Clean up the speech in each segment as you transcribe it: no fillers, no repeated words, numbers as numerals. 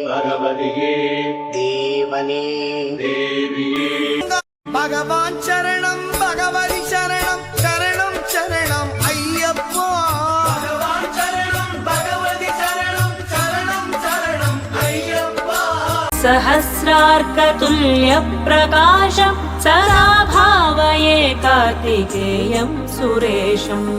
भगवतिये देवने देविये भगवान् शरणं भगवति शरणं शरणं शरणं अय्यप्पा भगवान् शरणं भगवति शरणं शरणं शरणं अय्यप्पा सहस्रार्कतुल्यप्रकाशं सदा भावये कार्तिकेयं सुरेशम्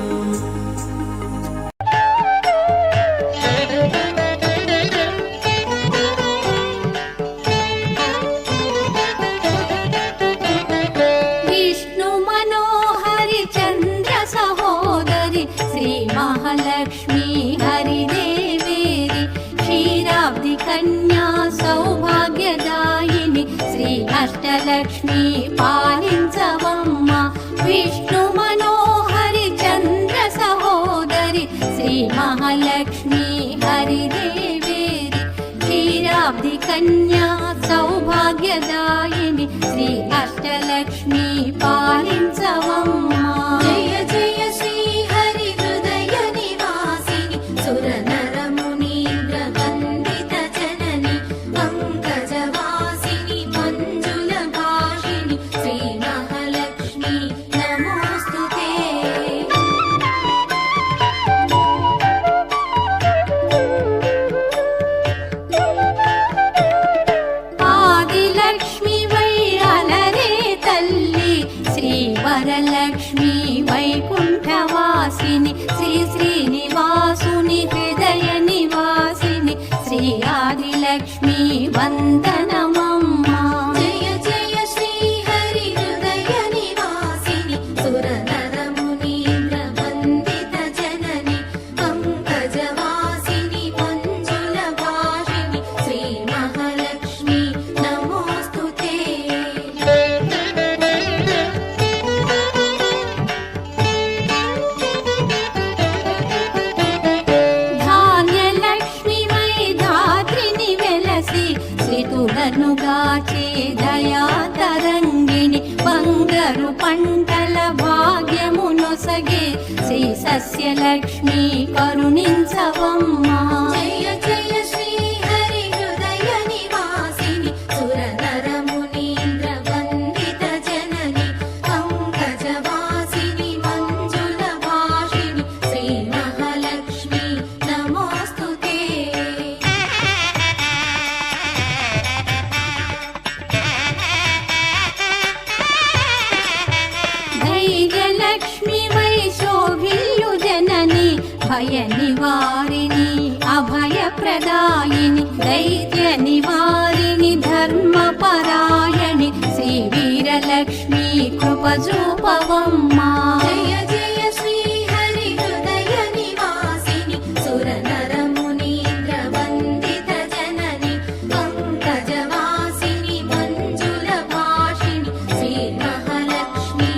महालक्ष्मी हरिदेवेरि क्षीराब्धि कन्या सौभाग्यदायिनि श्री अष्टलक्ष्मी पालिंचवम्म विष्णु मनोहरि चंद्र सहोदरि श्री महालक्ष्मी हरिदेवेरि क्षीराब्धि कन्या सौभाग्यदायिनि श्री अष्टलक्ष्मी पालिंचवम्म जय जय श्री वरलक्ष्मी वैकुण्ठवासिनि श्री श्रीनिवासुनि हृदय निवासिनि श्री आदिलक्ष्मी वन्दनमम्मा जय जय श्री हरि हृदय निवासिनि सुरनर मुनीन्द्र वन्दित जननि पंकजवासिनि मंजुलभाषिनि श्री महालक्ष्मी नमोस्तुते नुगाचे दया तरंगिणी बंगरु पंटल भाग्यमुनोसगे श्री सस्यलक्ष्मी करुणिंचवम्मा जय जय श्री हरि हृदय निवासिनि सुरनर मुनीन्द्र वन्दित जननि पंकजवासिनि मंजुलभाषिनि श्री महालक्ष्मी नमोस्तुते लक्ष्मी वै शोभिल्युजननी भय निवारिणी अभय प्रदायिनि दैत्य निवारिणि धर्मपरायणि श्री वीरलक्ष्मी कृपजूपवम्मा जय जय श्री हरि हृदय निवासिनि सुरनर मुनीन्द्र वन्दित जननि पंकजवासिनि मंजुलभाषिनि श्री महालक्ष्मी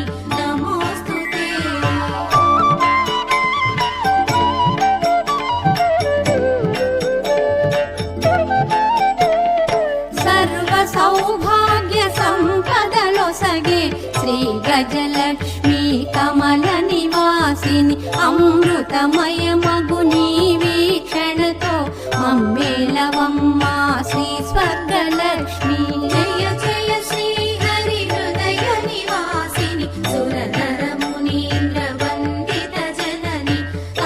सौभाग्य संपदलोसगे श्री गजलक्ष्मी कमल निवासिनि अमृतमय मगुनी वीक्षणतो मम्मेलवम्मा श्री स्वर्गलक्ष्मी जय जय श्री